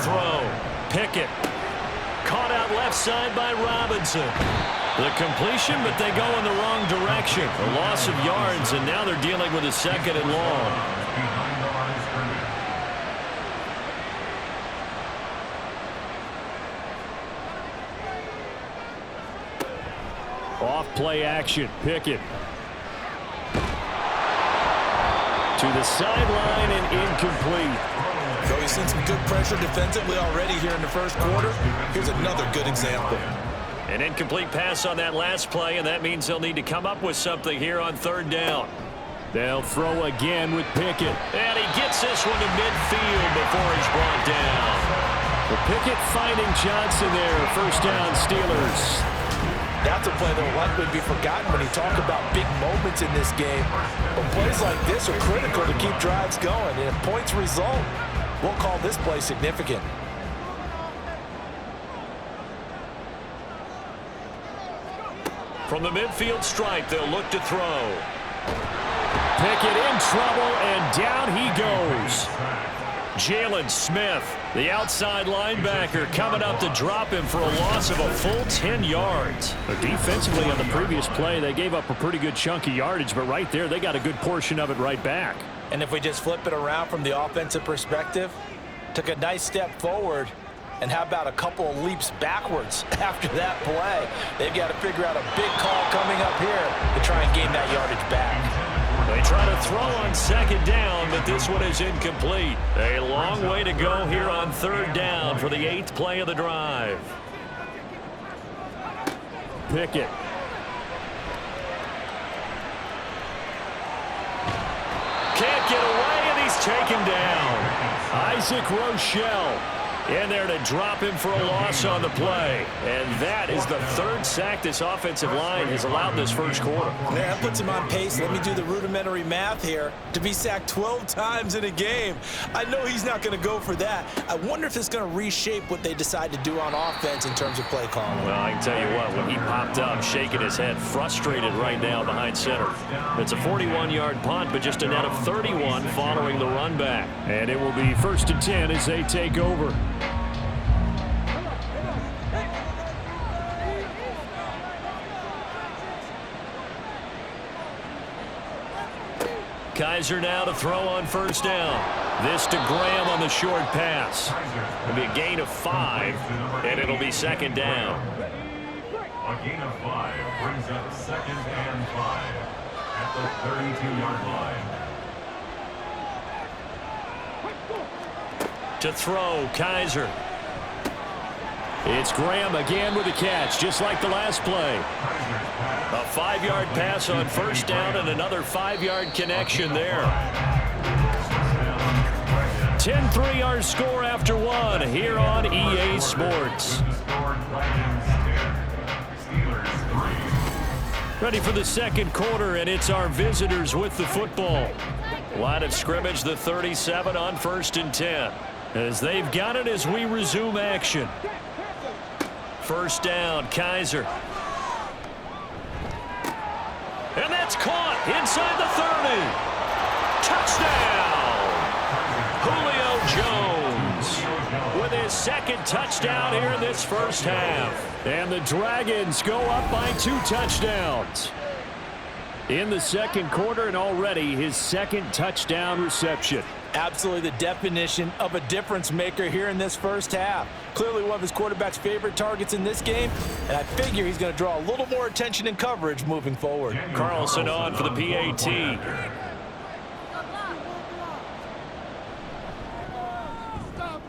throw. Pickett. Caught out left side by Robinson. The completion, but they go in the wrong direction. A loss of yards, and now they're dealing with a 2nd and long. Off play action. Pickett. To the sideline and incomplete. So you've seen some good pressure defensively already here in the first quarter. Here's another good example. An incomplete pass on that last play, and that means they'll need to come up with something here on 3rd down. They'll throw again with Pickett. And he gets this one to midfield before he's brought down. The Pickett finding Johnson there. 1st down, Steelers. That's a play that will likely be forgotten when you talk about big moments in this game. But plays like this are critical to keep drives going. And if points result, we'll call this play significant. From the midfield stripe, they'll look to throw. Pickett in trouble, and down he goes. Jalen Smith, the outside linebacker, coming up to drop him for a loss of a full 10 yards. But defensively on the previous play, they gave up a pretty good chunk of yardage, but right there, they got a good portion of it right back. And if we just flip it around from the offensive perspective, took a nice step forward, and how about a couple of leaps backwards after that play? They've got to figure out a big call coming up here to try and gain that yardage back. They try to throw on 2nd down, but this one is incomplete. A long way to go here on 3rd down for the 8th play of the drive. Pickett. Can't get away, and he's taken down. Isaac Rochelle in there to drop him for a loss on the play. And that is the 3rd sack this offensive line has allowed this first quarter. Man, that puts him on pace. Let me do the rudimentary math here. To be sacked 12 times in a game, I know he's not going to go for that. I wonder if it's going to reshape what they decide to do on offense in terms of play calling. Well, I can tell you what, when he popped up, shaking his head, frustrated right now behind center. It's a 41-yard punt, but just a net of 31 following the run back. And it will be 1st and 10 as they take over. Kizer now to throw on 1st down. This to Graham on the short pass. It'll be a gain of 5, and it'll be 2nd down. A gain of 5 brings up 2nd and 5 at the 32-yard line. To throw, Kizer. It's Graham again with a catch, just like the last play. A 5-yard pass on 1st down and another 5-yard connection there. 10-3 our score after 1 here on EA Sports. Ready for the 2nd quarter, and it's our visitors with the football. Line of scrimmage, the 37 on 1st and 10. As they've got it as we resume action. 1st down, Kizer. And that's caught inside the 30. Touchdown! Julio Jones with his 2nd touchdown here in this first half. And the Dragons go up by 2 touchdowns. In the 2nd quarter, and already his 2nd touchdown reception. Absolutely the definition of a difference maker here in this first half. Clearly one of his quarterback's favorite targets in this game, and I figure he's going to draw a little more attention and coverage moving forward. Carlson on for the PAT.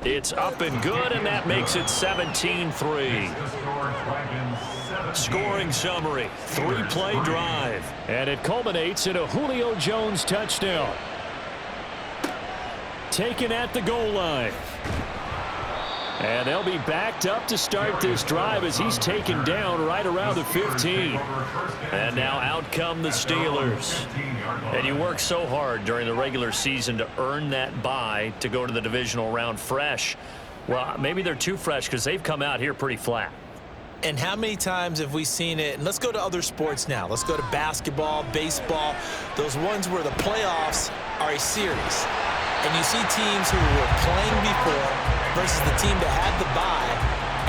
It's up and good, and that makes it 17-3. Scoring summary, 3-play drive. And it culminates in a Julio Jones touchdown. Taken at the goal line. And they'll be backed up to start this drive as he's taken down right around the 15. And now out come the Steelers. And you work so hard during the regular season to earn that bye to go to the divisional round fresh. Well, maybe they're too fresh because they've come out here pretty flat. And how many times have we seen it? And let's go to other sports now. Let's go to basketball, baseball, those ones where the playoffs are a series. And you see teams who were playing before versus the team that had the bye,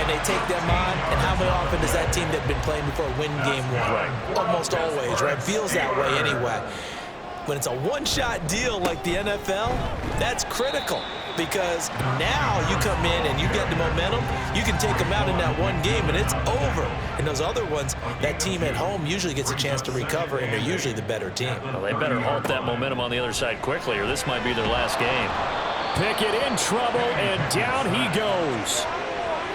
and they take them on, and how often does that team that's been playing before win game one? Right. Almost always, right? Feels that way anyway. When it's a one-shot deal like the NFL, that's critical because now you come in and you get the momentum, you can take them out in that one game, and it's over. And those other ones, that team at home usually gets a chance to recover, and they're usually the better team. Well, they better halt that momentum on the other side quickly, or this might be their last game. Pickett in trouble, and down he goes.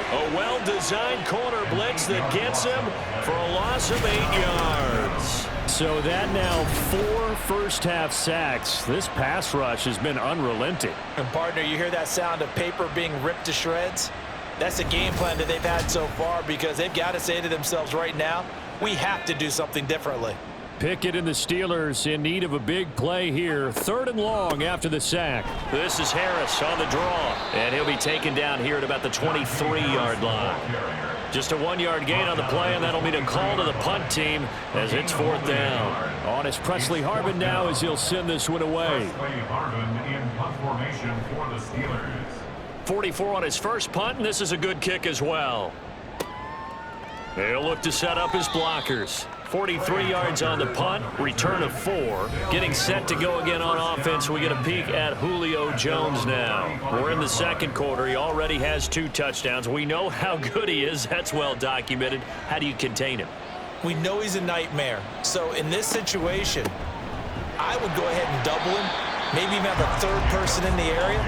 A well-designed corner blitz that gets him for a loss of 8 yards. So that now 4 first-half sacks. This pass rush has been unrelenting. And, partner, you hear that sound of paper being ripped to shreds? That's the game plan that they've had so far because they've got to say to themselves right now, we have to do something differently. Pickett and the Steelers in need of a big play here. 3rd and long after the sack. This is Harris on the draw, and he'll be taken down here at about the 23-yard line. Just a 1-yard gain on the play, and that'll mean a call to the punt team as it's 4th down. On is Presley Harvin now as he'll send this one away. Presley Harvin in punt formation for the Steelers. 44 on his first punt, and this is a good kick as well. He'll look to set up his blockers. 43 yards on the punt, return of 4. Getting set to go again on offense. We get a peek at Julio Jones now. We're in the second quarter. He already has 2 touchdowns. We know how good he is. That's well documented. How do you contain him? We know he's a nightmare. So in this situation, I would go ahead and double him, maybe even have a 3rd person in the area,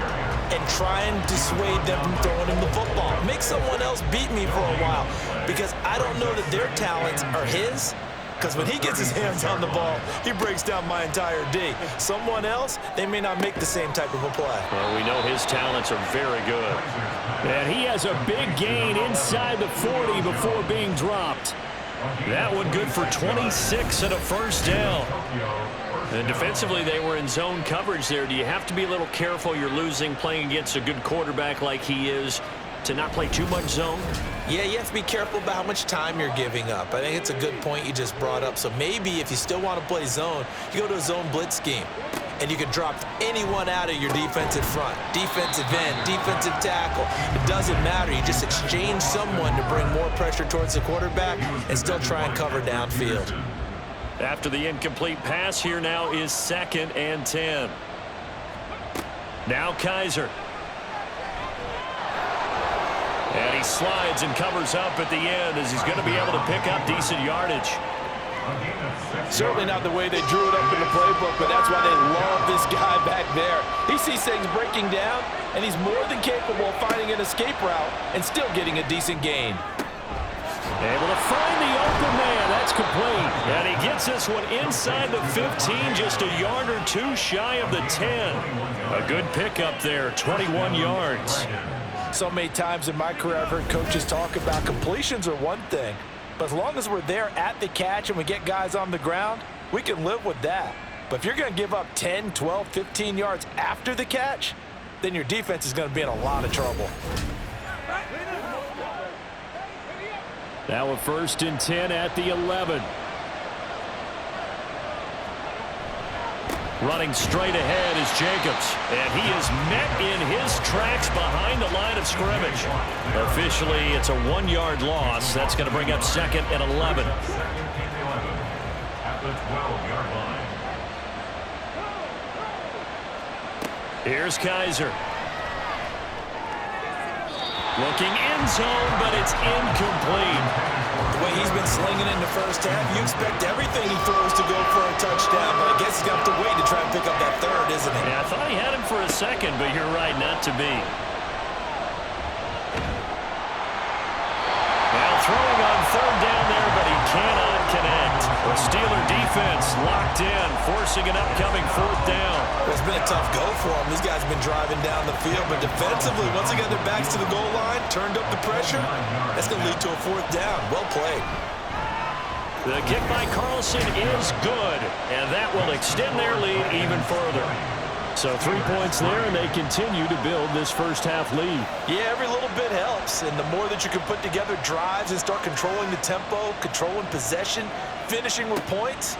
and try and dissuade them from throwing him the football. Make someone else beat me for a while because I don't know that their talents are his. Because when he gets his hands on the ball, he breaks down my entire D. Someone else, they may not make the same type of a play. Well, we know his talents are very good. And he has a big gain inside the 40 before being dropped. That one good for 26 and a first down. And defensively, they were in zone coverage there. Do you have to be a little careful? You're losing playing against a good quarterback like he is to not play too much zone? Yeah, you have to be careful about how much time you're giving up. I think it's a good point you just brought up. So maybe if you still want to play zone, you go to a zone blitz scheme. And you can drop anyone out of your defensive front. Defensive end, defensive tackle. It doesn't matter. You just exchange someone to bring more pressure towards the quarterback and still try and cover downfield. After the incomplete pass, here now is 2nd and 10. Now Kaiser. And he slides and covers up at the end as he's going to be able to pick up decent yardage. Certainly not the way they drew it up in the playbook, but that's why they love this guy back there. He sees things breaking down, and he's more than capable of finding an escape route and still getting a decent gain. Able to find the open man. That's complete. And he gets this one inside the 15, just a yard or 2 shy of the 10. A good pickup there, 21 yards. So many times in my career I've heard coaches talk about completions are one thing, but as long as we're there at the catch and we get guys on the ground, we can live with that. But if you're going to give up 10, 12, 15 yards after the catch, then your defense is going to be in a lot of trouble. Now a 1st and 10 at the 11. Running straight ahead is Jacobs, and he is met in his tracks behind the line of scrimmage. Officially, it's a 1-yard loss. That's going to bring up 2nd and 11. At the 12-yard line. Here's Kaiser. Looking in zone, but it's incomplete. The way he's been slinging in the first half, you expect everything he throws to go for a touchdown, but I guess he's got to wait to try and pick up that 3rd, isn't he? Yeah, I thought he had him for a second, but you're right, not to be. Now throwing on 3rd down there, but he cannot connect. The Steeler defense locked in, forcing an upcoming 4th down. It's been a tough go for him. These guys have been driving down the field, but defensively, once they got their backs to the goal line, turned up the pressure, that's going to lead to a 4th down. Well played. The kick by Carlson is good, and that will extend their lead even further. So 3 points there, and they continue to build this first-half lead. Yeah, every little bit helps, and the more that you can put together drives and start controlling the tempo, controlling possession, finishing with points,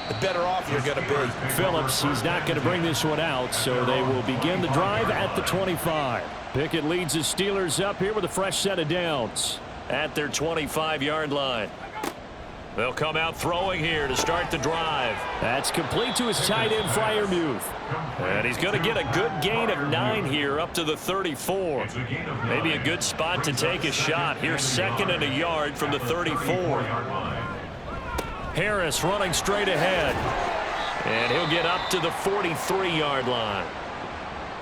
the better off you're going to be. Phillips, he's not going to bring this one out, so they will begin the drive at the 25. Pickett leads the Steelers up here with a fresh set of downs. At their 25-yard line. They'll come out throwing here to start the drive. That's complete to his tight end, Freiermuth. And he's going to get a good gain of 9 here up to the 34. Maybe a good spot to take a shot. Here's 2nd and a yard from the 34. Harris running straight ahead. And he'll get up to the 43-yard line.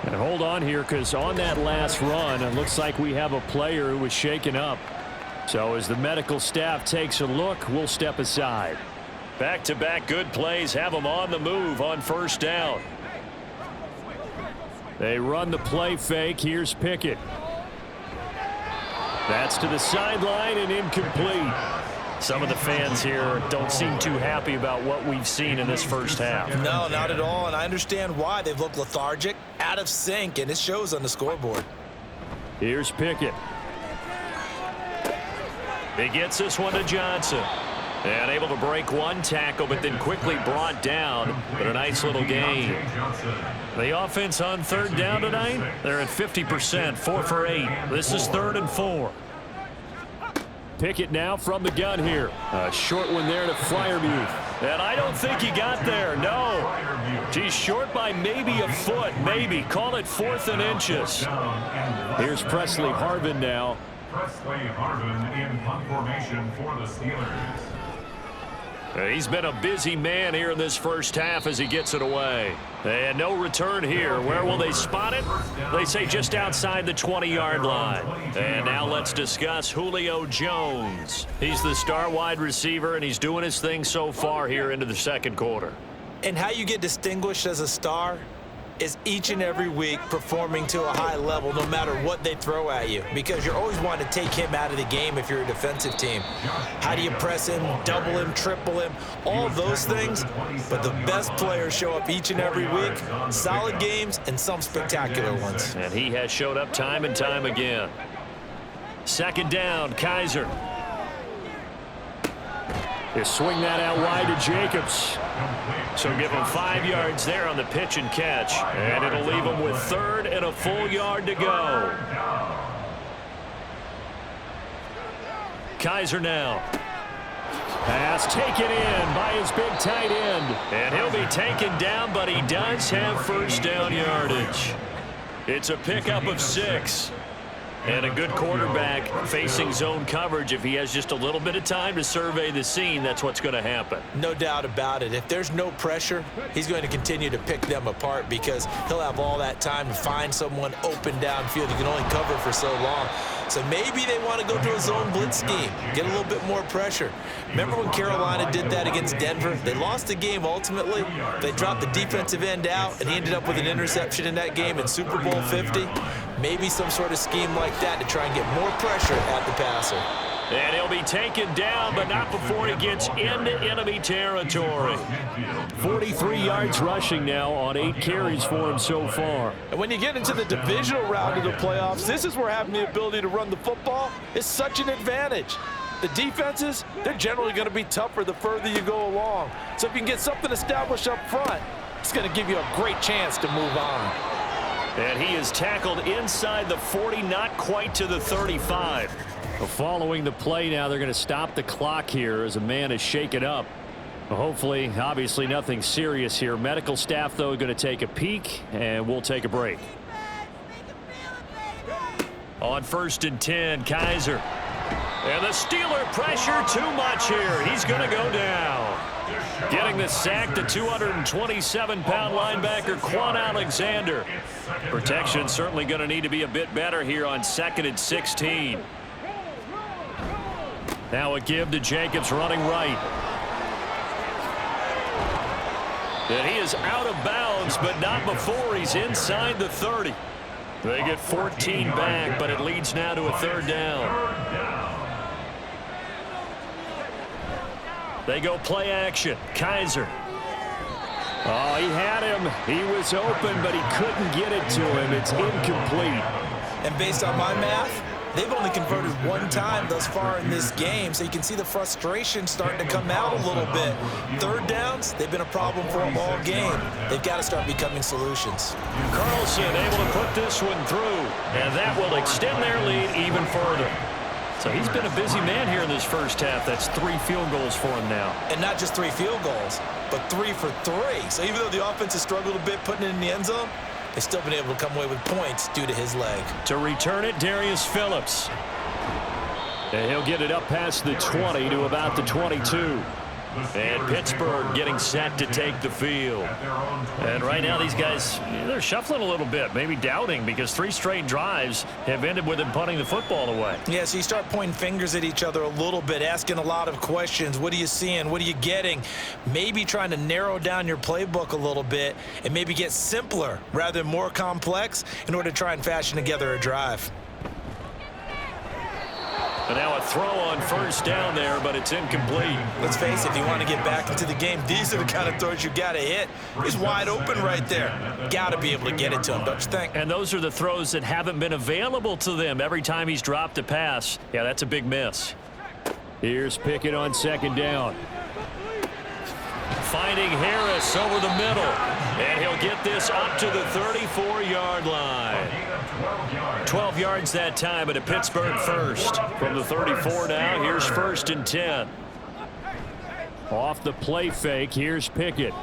And hold on here, because on that last run, it looks like we have a player who was shaken up. So as the medical staff takes a look, we'll step aside. Back-to-back good plays have them on the move on first down. They run the play fake. Here's Pickett. That's to the sideline and incomplete. Some of the fans here don't seem too happy about what we've seen in this first half. No, not at all, and I understand why. They've looked lethargic, out of sync, and it shows on the scoreboard. Here's Pickett. He gets this one to Johnson. And able to break one tackle, but then quickly brought down. But a nice little gain. The offense on third down tonight, they're at 50%, 4 for 8. This is 3rd and 4. Pickett now from the gun here. A short one there to Freiermuth. And I don't think he got there, no. He's short by maybe a foot, maybe. Call it 4th and inches. Here's Presley Harvin now. Presley Harvin in punt formation for the Steelers. He's been a busy man here in this first half as he gets it away. And no return here. Where will they spot it? They say just outside the 20-yard line. And now let's discuss Julio Jones. He's the star wide receiver, and he's doing his thing so far here into the second quarter. And how you get distinguished as a star is each and every week performing to a high level no matter what they throw at you, because you're always wanting to take him out of the game if you're a defensive team. How do you press him, double him, triple him, all of those things? But the best players show up each and every week, solid games and some spectacular ones. And he has showed up time and time again. 2nd down, Kaiser. They swing that out wide to Jacobs. So give him 5 yards there on the pitch and catch. And it'll leave him with 3rd and a full yard to go. Kaiser now. Pass taken in by his big tight end. And he'll be taken down, but he does have first down yardage. It's a pickup of 6. And a good quarterback facing zone coverage. If he has just a little bit of time to survey the scene, that's what's going to happen. No doubt about it. If there's no pressure, he's going to continue to pick them apart because he'll have all that time to find someone open downfield. He can only cover for so long. So maybe they want to go to a zone blitz scheme, get a little bit more pressure. Remember when Carolina did that against Denver? They lost the game ultimately. They dropped the defensive end out, and he ended up with an interception in that game in Super Bowl 50. Maybe some sort of scheme like that to try and get more pressure at the passer. And he'll be taken down, but not before he gets into enemy territory. 43 yards rushing now on 8 carries for him so far. And when you get into the divisional round of the playoffs, this is where having the ability to run the football is such an advantage. The defenses, they're generally going to be tougher the further you go along. So if you can get something established up front, it's going to give you a great chance to move on. And he is tackled inside the 40, not quite to the 35. Following the play now, they're going to stop the clock here as a man is shaken up. Hopefully, obviously nothing serious here. Medical staff, though, going to take a peek, and we'll take a break. On 1st and 10, Kaiser. And the Steeler pressure too much here. He's going to go down. Getting the sack, the 227-pound linebacker, Quan Alexander. Protection certainly going to need to be a bit better here on 2nd and 16. Now a give to Jacobs running right. And he is out of bounds, but not before he's inside the 30. They get 14 back, but it leads now to a 3rd down. They go play action. Kaiser. Oh, he had him. He was open, but he couldn't get it to him. It's incomplete. And based on my math, They've only converted one time thus far in this game, so you can see the frustration starting to come out a little bit. Third downs, they've been a problem for them all game. They've got to start becoming solutions. Carlson able to put this one through, and that will extend their lead even further. So he's been a busy man here in this first half. That's 3 field goals for him now. And not just 3 field goals, but 3 for 3. So even though the offense has struggled a bit putting it in the end zone, they've still been able to come away with points due to his leg. To return it, Darius Phillips. And he'll get it up past the 20 to about the 22. And Pittsburgh getting set to take the field. And right now these guys, they're shuffling a little bit, maybe doubting, because 3 straight drives have ended with them punting the football away. Yeah, so you start pointing fingers at each other a little bit, asking a lot of questions. What are you seeing? What are you getting? Maybe trying to narrow down your playbook a little bit and maybe get simpler rather than more complex in order to try and fashion together a drive. And now a throw on first down there, but it's incomplete. Let's face it, if you want to get back into the game, these are the kind of throws you got to hit. He's wide open right there. Got to be able to get it to him, don't you think? And those are the throws that haven't been available to them every time he's dropped a pass. Yeah, that's a big miss. Here's Pickett on second down. Finding Harris over the middle. And he'll get this up to the 34-yard line. 12 yards that time, but a Pittsburgh first. From the 34 now, here's 1st and 10. Off the play fake, here's Pickett.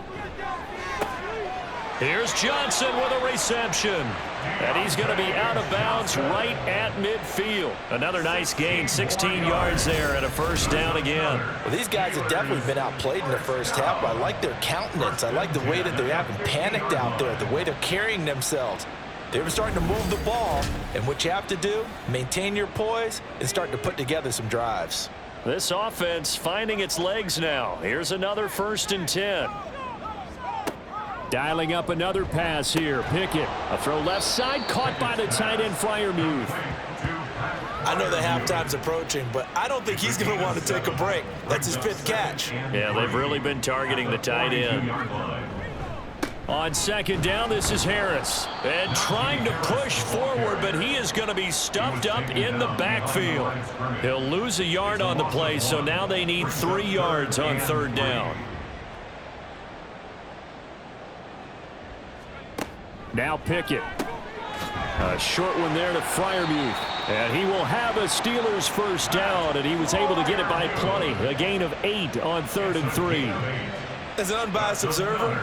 Here's Johnson with a reception. And he's going to be out of bounds right at midfield. Another nice gain, 16 yards there, and a first down again. Well, these guys have definitely been outplayed in the first half, but I like their countenance. I like the way that they're having panicked out there, the way they're carrying themselves. They were starting to move the ball, and what you have to do, maintain your poise and start to put together some drives. This offense finding its legs now. Here's another 1st and 10. Dialing up another pass here. Pickett. A throw left side, caught by the tight end Freiermuth. I know the halftime's approaching, but I don't think he's going to want to take a break. That's his 5th catch. Yeah, they've really been targeting the tight end. On second down, this is Harris. And trying to push forward, but he is going to be stuffed up in the backfield. He'll lose a yard on the play, so now they need 3 yards on 3rd down. Now Pickett. A short one there to Freiermuth. And he will have a Steelers first down, and he was able to get it by plenty. A gain of 8 on 3rd and 3. As an unbiased observer,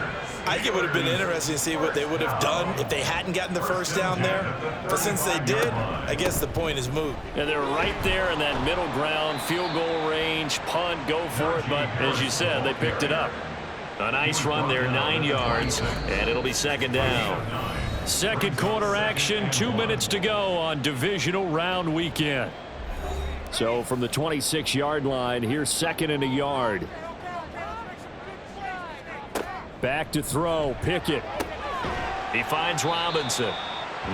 I think it would have been interesting to see what they would have done if they hadn't gotten the first down there. But since they did, I guess the point is moot. And they're right there in that middle ground, field goal range, punt, go for it. But as you said, they picked it up. A nice run there, 9 yards, and it'll be 2nd down. Second quarter action, 2 minutes to go on divisional round weekend. So from the 26-yard line, here's 2nd and a yard. Back to throw, Pickett. He finds Robinson.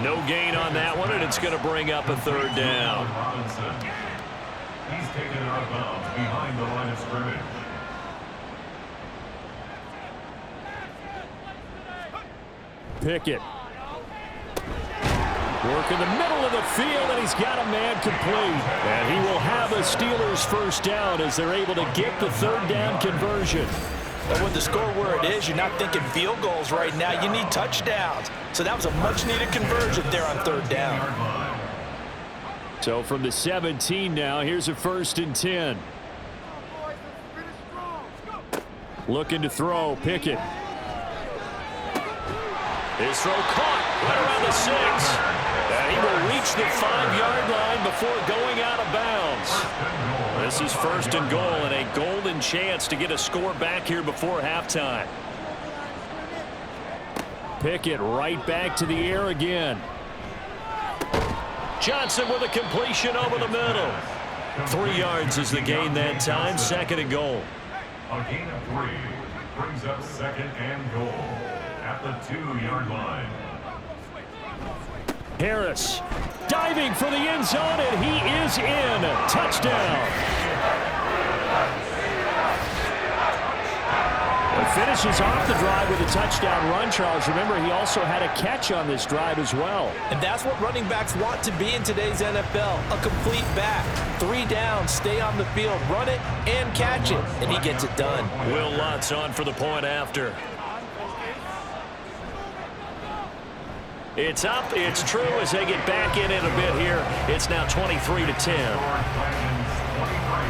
No gain on that one, and it's going to bring up a 3rd down. He's taken out of bounds behind the line of scrimmage. Pickett. Work in the middle of the field, and he's got a man complete. And he will have a Steelers first down as they're able to get the 3rd down conversion. But with the score where it is, you're not thinking field goals right now. You need touchdowns. So that was a much-needed conversion there on 3rd down. So from the 17 now, here's a 1st and 10. Looking to throw, Pickett. His throw caught right around the 6. And he will reach the 5-yard line before going out of bounds. This is 1st and goal and a golden chance to get a score back here before halftime. Pickett right back to the air again. Johnson with a completion over the middle. 3 yards is the gain that time. 2nd and goal. A gain of 3 brings up 2nd and goal at the 2-yard line. Harris diving for the end zone, and he is in. Touchdown. A finishes off the drive with a touchdown run, Charles. Remember, he also had a catch on this drive as well. And that's what running backs want to be in today's NFL, a complete back. 3 downs, stay on the field, run it, and catch it, and he gets it done. Will Lutz on for the point after. It's up, it's true as they get back in it a bit here. It's now 23-10.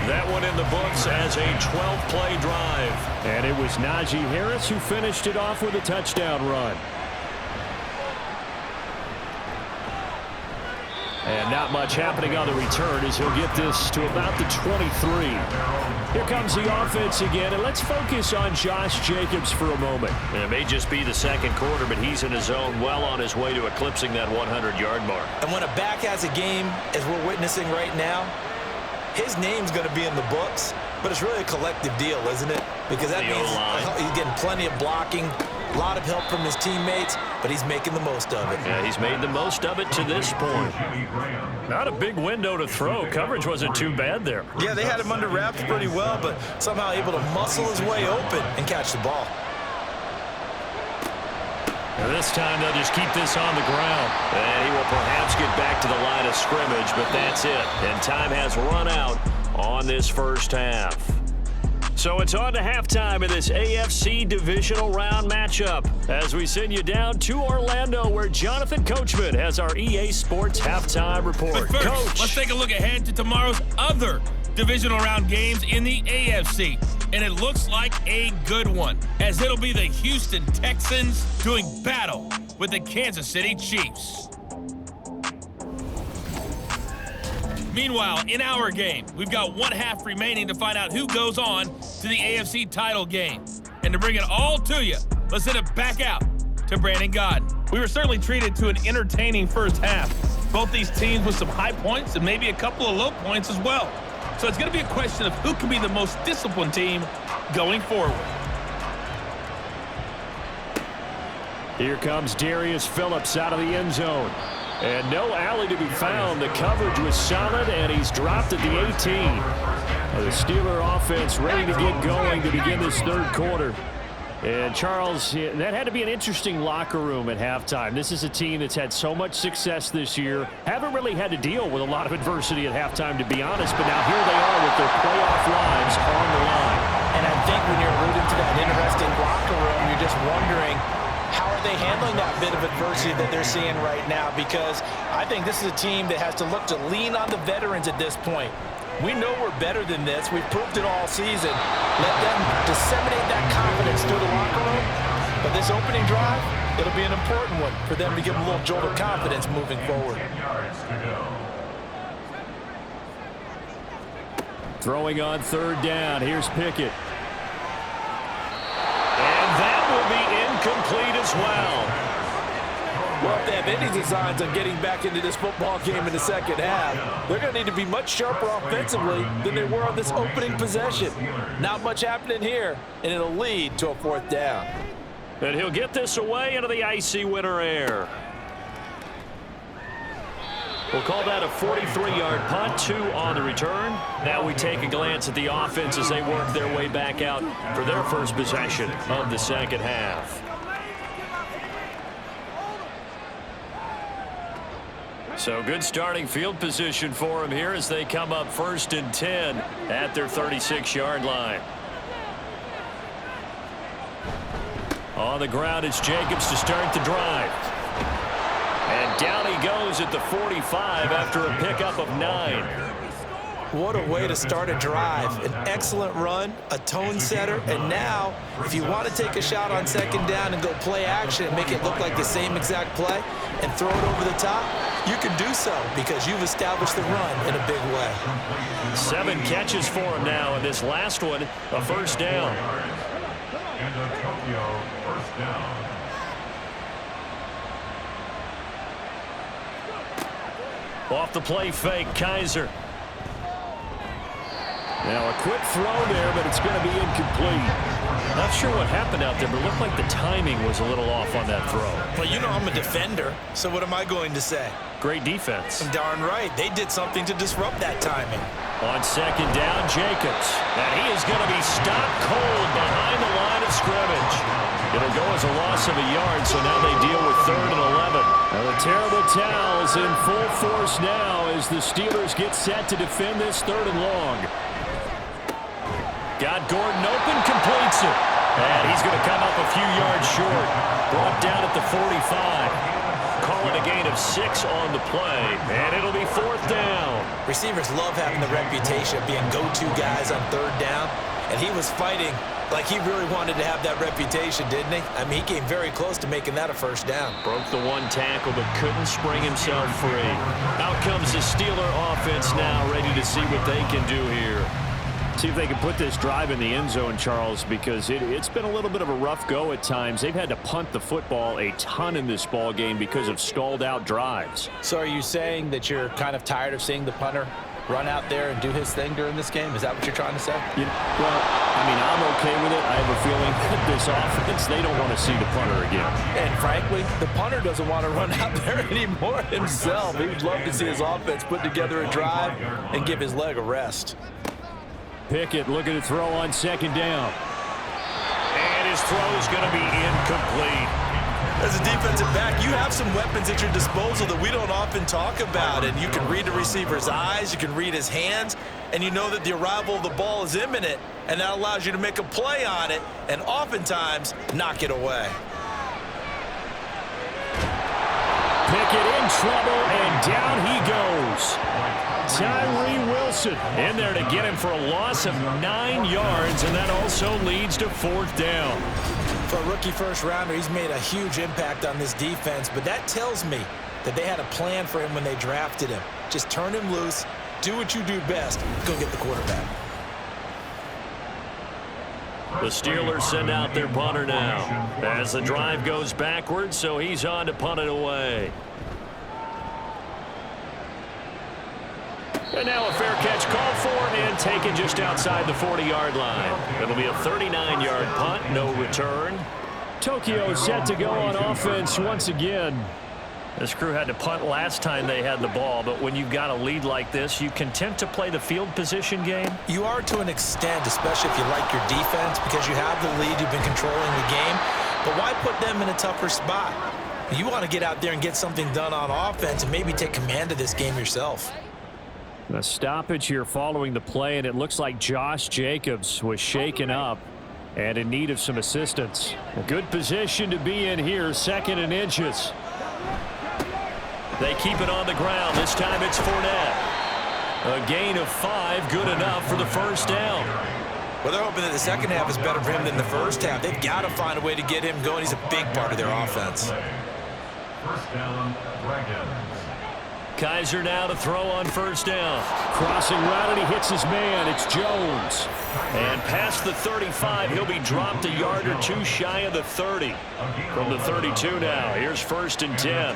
That one in the books as a 12-play drive. And it was Najee Harris who finished it off with a touchdown run. And not much happening on the return as he'll get this to about the 23. Here comes the offense again, and let's focus on Josh Jacobs for a moment. It may just be the second quarter, but he's in his zone, well on his way to eclipsing that 100-yard mark. And when a back has a game, as we're witnessing right now, his name's going to be in the books, but it's really a collective deal, isn't it? Because that means he's getting plenty of blocking, a lot of help from his teammates, but he's making the most of it. Yeah, he's made the most of it to this point. Not a big window to throw. Coverage wasn't too bad there. Yeah, they had him under wraps pretty well, but somehow able to muscle his way open and catch the ball. Now this time they'll just keep this on the ground. And he will perhaps get back to the line of scrimmage, but that's it. And time has run out on this first half. So it's on to halftime in this AFC divisional round matchup as we send you down to Orlando where Jonathan Coachman has our EA Sports halftime report. But first, Coach, let's take a look ahead to tomorrow's other divisional round games in the AFC. And it looks like a good one, as it'll be the Houston Texans doing battle with the Kansas City Chiefs. Meanwhile, in our game, we've got 1 half remaining to find out who goes on to the AFC title game. And to bring it all to you, let's send it back out to Brandon Godden. We were certainly treated to an entertaining first half. Both these teams with some high points and maybe a couple of low points as well. So it's going to be a question of who can be the most disciplined team going forward. Here comes Darius Phillips out of the end zone. And no alley to be found. The coverage was solid, and he's dropped at the 18. The Steeler offense ready to get going to begin this third quarter. And, Charles, that had to be an interesting locker room at halftime. This is a team that's had so much success this year. Haven't really had to deal with a lot of adversity at halftime, to be honest. But now here they are with their playoff lives on the line. And I think when you're alluding to that interesting locker room, you're just wondering, how are they handling that bit of adversity that they're seeing right now? Because I think this is a team that has to look to lean on the veterans at this point. We know we're better than this. We've proved it all season. Let them disseminate that confidence through the locker room. But this opening drive, it'll be an important one for them to give them a little jolt of confidence moving forward. Throwing on third down. Here's Pickett. and that will be incomplete as well. Well, if they have any designs on getting back into this football game in the second half, they're going to need to be much sharper offensively than they were on this opening possession. Not much happening here, and it'll lead to a fourth down. And he'll get this away into the icy winter air. We'll call that a 43-yard punt, 2 on the return. Now we take a glance at the offense as they work their way back out for their first possession of the second half. So good starting field position for them here as they come up 1st and 10 at their 36-yard line. On the ground, it's Jacobs to start the drive. And down he goes at the 45 after a pickup of 9. What a way to start a drive. An excellent run, a tone setter, and now if you want to take a shot on second down and go play action and make it look like the same exact play and throw it over the top, you can do so because you've established the run in a big way. 7 catches for him now, and this last one, a first down. And a Tokyo first down. Off the play fake, Kaiser. Now a quick throw there, but it's going to be incomplete. Not sure what happened out there, but it looked like the timing was a little off on that throw. Well, you know I'm a defender, so what am I going to say? Great defense. Darn right. They did something to disrupt that timing. On second down, Jacobs. And he is going to be stopped cold behind the line of scrimmage. It'll go as a loss of a yard, so now they deal with 3rd and 11. Now the terrible towels in full force now as the Steelers get set to defend this 3rd and long. Got Gordon open, completes it. And he's going to come up a few yards short. Brought down at the 45. Calling a gain of 6 on the play, and it'll be 4th down. Receivers love having the reputation of being go-to guys on 3rd down, and he was fighting like he really wanted to have that reputation, didn't he? I mean, he came very close to making that a 1st down. Broke the 1 tackle, but couldn't spring himself free. Out comes the Steeler offense now, ready to see what they can do here. See if they can put this drive in the end zone, Charles, because it's been a little bit of a rough go at times. They've had to punt the football a ton in this ball game because of stalled out drives. So are you saying that you're kind of tired of seeing the punter run out there and do his thing during this game? Is that what you're trying to say? Well, I mean, I'm okay with it. I have a feeling that this offense, they don't want to see the punter again. And frankly, the punter doesn't want to run out there anymore himself. He would love to see his offense put together a drive and give his leg a rest. Pickett looking to throw on 2nd down. And his throw is going to be incomplete. As a defensive back, you have some weapons at your disposal that we don't often talk about. And you can read the receiver's eyes, you can read his hands, and you know that the arrival of the ball is imminent, and that allows you to make a play on it and oftentimes knock it away. Pickett in trouble, and down he goes. Tyree Wilson In there to get him for a loss of 9 yards, and that also leads to 4th down. For a rookie first-rounder, he's made a huge impact on this defense, but that tells me that they had a plan for him when they drafted him. Just turn him loose, do what you do best, go get the quarterback. The Steelers send out their punter now as the drive goes backwards, so he's on to punt it away. And now a fair catch called for and taken just outside the 40-yard line. It'll be a 39-yard punt, no return. Tokyo set to go on offense once again. This crew had to punt last time they had the ball, but when you've got a lead like this, you content to play the field position game? You are to an extent, especially if you like your defense, because you have the lead, you've been controlling the game. But why put them in a tougher spot? You want to get out there and get something done on offense and maybe take command of this game yourself. The stoppage here following the play, and it looks like Josh Jacobs was shaken up and in need of some assistance. A good position to be in here, 2nd and inches. They keep it on the ground. This time it's Fournette. A gain of 5, good enough for the 1st down. Well, they're hoping that the second half is better for him than the first half. They've got to find a way to get him going. He's a big part of their offense. 1st down, Dragons. Kaiser now to throw on 1st down. Crossing route, and he hits his man. It's Jones. And past the 35, he'll be dropped a yard or 2 shy of the 30. From the 32 now, here's 1st and 10.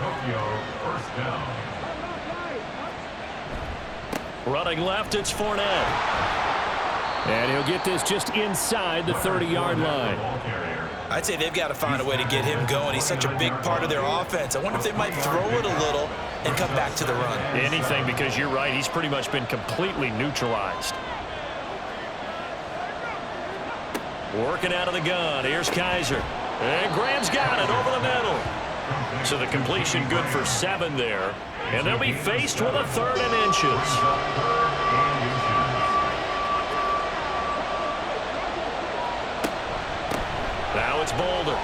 Running left, it's Fournette. And he'll get this just inside the 30-yard line. I'd say they've got to find a way to get him going. He's such a big part of their offense. I wonder if they might throw it a little and come back to the run. Anything, because you're right. He's pretty much been completely neutralized. Working out of the gun. Here's Kaiser. And Graham's got it over the middle. So the completion good for 7 there. And they'll be faced with a 3rd and inches. Now it's Boulder.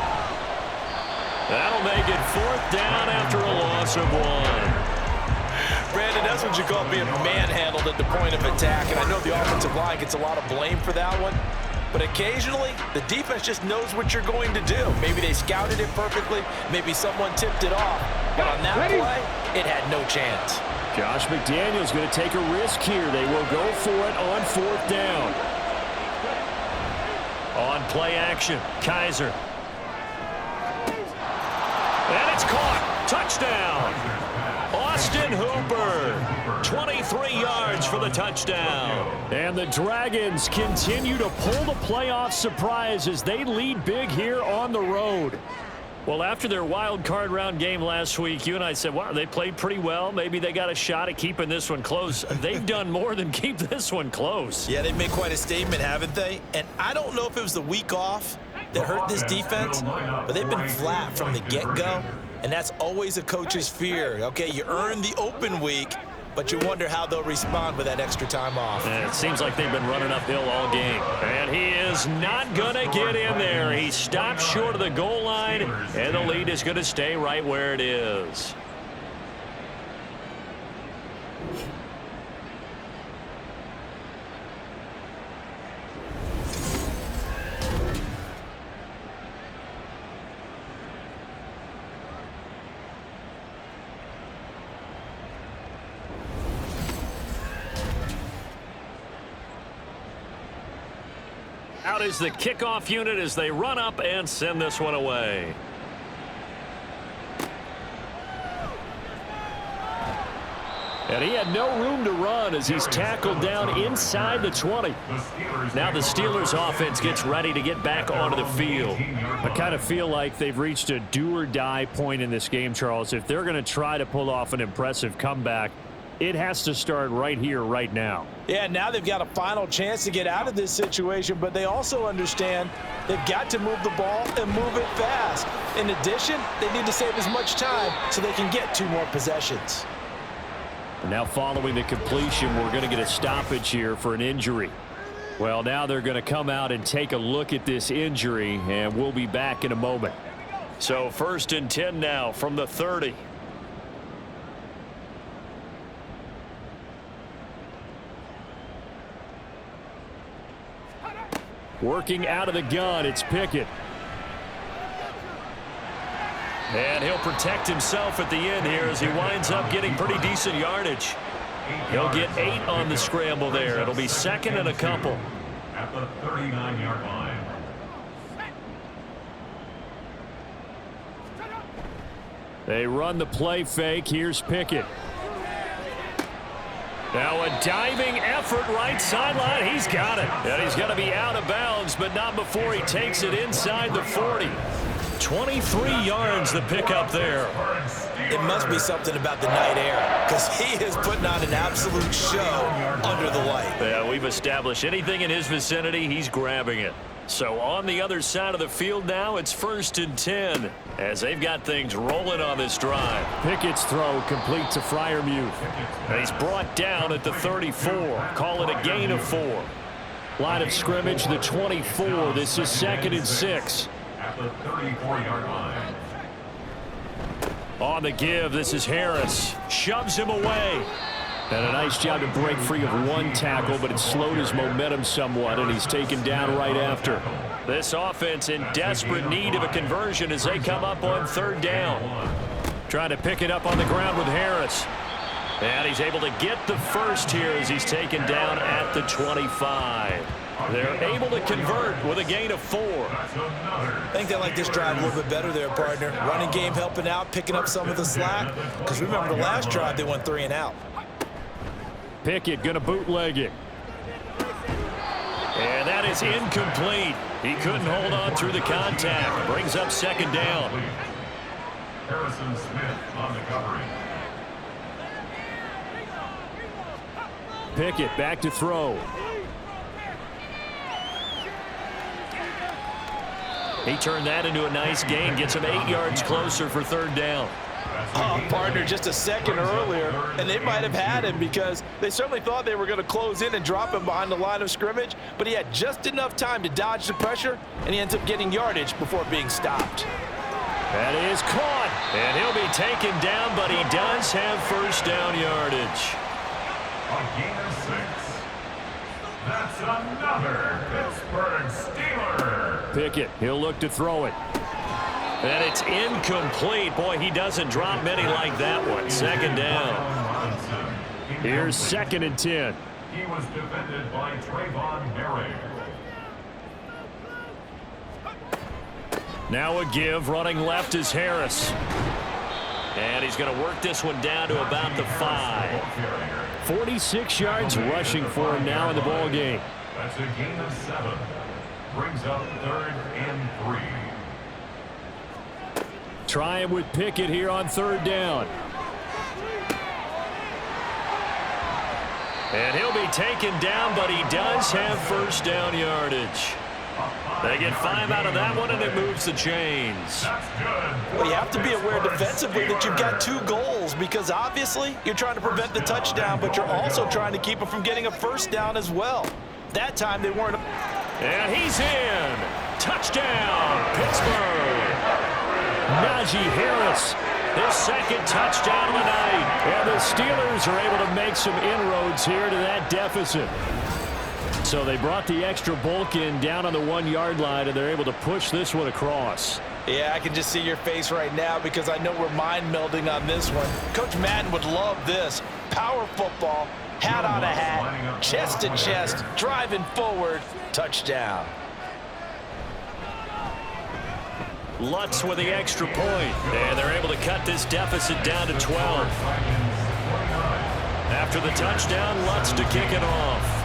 That'll make it 4th down after a loss of 1. Brandon, that's what you call being manhandled at the point of attack. And I know the offensive line gets a lot of blame for that one. But occasionally, the defense just knows what you're going to do. Maybe they scouted it perfectly. Maybe someone tipped it off. But on that play, it had no chance. Josh McDaniels going to take a risk here. They will go for it on 4th down. On play action, Kaiser. And it's caught. Touchdown. On Austin Hooper, 23 yards for the touchdown. And the Dragons continue to pull the playoff surprise as they lead big here on the road. Well, after their wild card round game last week, you and I said, wow, they played pretty well. Maybe they got a shot at keeping this one close. They've done more than keep this one close. Yeah, they've made quite a statement, haven't they? And I don't know if it was the week off that hurt this defense, but they've been flat from the get-go, and that's always a coach's fear. Okay, you earn the open week, but you wonder how they'll respond with that extra time off. And it seems like they've been running uphill all game. And he is not going to get in there. He stopped short of the goal line, and the lead is going to stay right where it is. Out is the kickoff unit as they run up and send this one away. And he had no room to run as he's tackled down inside the 20. Now the Steelers offense gets ready to get back onto the field. I kind of feel like they've reached a do-or-die point in this game, Charles. If they're going to try to pull off an impressive comeback, it has to start right here, right now. Yeah, now they've got a final chance to get out of this situation, but they also understand they've got to move the ball and move it fast. In addition, they need to save as much time so they can get 2 more possessions. And now following the completion, we're going to get a stoppage here for an injury. Well, now they're going to come out and take a look at this injury, and we'll be back in a moment. So 1st and 10 now from the 30. Working out of the gun, it's Pickett. And he'll protect himself at the end here as he winds up getting pretty decent yardage. He'll get 8 on the scramble there. It'll be 2nd and a couple. At the 39-yard line. They run the play fake. Here's Pickett. Now a diving effort right sideline. He's got it. And he's going to be out of bounds, but not before he takes it inside the 40. 23 yards the pickup there. It must be something about the night air because he is putting on an absolute show under the light. Yeah, we've established anything in his vicinity, he's grabbing it. So on the other side of the field now, it's 1st and 10 as they've got things rolling on this drive. Pickett's throw complete to Freiermuth. And he's brought down at the 34. Call it a gain of 4. Line of scrimmage, the 24. This is 2nd and 6. At the 34-yard line. On the give, this is Harris. Shoves him away. And a nice job to break free of 1 tackle, but it slowed his momentum somewhat, and he's taken down right after. This offense in desperate need of a conversion as they come up on 3rd down. Trying to pick it up on the ground with Harris. And he's able to get the first here as he's taken down at the 25. They're able to convert with a gain of 4. I think they like this drive a little bit better there, partner. Running game helping out, picking up some of the slack. Because remember the last drive, they went 3 and out. Pickett going to bootleg it. And that is incomplete. He couldn't hold on through the contact. Brings up 2nd down. Harrison Smith on the covering. Pickett back to throw. He turned that into a nice gain. Gets him 8 yards closer for 3rd down. Oh, partner, just a second earlier, and they might have had him because they certainly thought they were going to close in and drop him behind the line of scrimmage, but he had just enough time to dodge the pressure, and he ends up getting yardage before being stopped. That is caught. And he'll be taken down, but he does have 1st down yardage. A gain of 6. That's another Pittsburgh Steeler. Pickett, he'll look to throw it. And it's incomplete. Boy, he doesn't drop many like that one. 2nd down. Here's 2nd and 10. He was defended by Trayvon Herring. Now a give. Running left is Harris. And he's going to work this one down to about the 5. 46 yards rushing for him now in the ball game. That's a gain of 7. Brings up 3rd and 3. Trying with Pickett here on 3rd down. And he'll be taken down, but he does have first down yardage. They get 5 out of that one, and it moves the chains. Well, you have to be aware defensively that you've got 2 goals because obviously you're trying to prevent the touchdown, but you're also trying to keep it from getting a first down as well. That time they weren't. And he's in. Touchdown, Pittsburgh. Najee Harris, His 2nd touchdown of the night. and the Steelers are able to make some inroads here to that deficit. So they brought the extra bulk in down on the 1-yard line, and they're able to push this one across. Yeah, I can just see your face right now because I know we're mind melding on this one. Coach Madden would love this. Power football, hat on a hat, chest to chest, driving forward, touchdown. Lutz with the extra point. And they're able to cut this deficit down to 12. After the touchdown, Lutz to kick it off.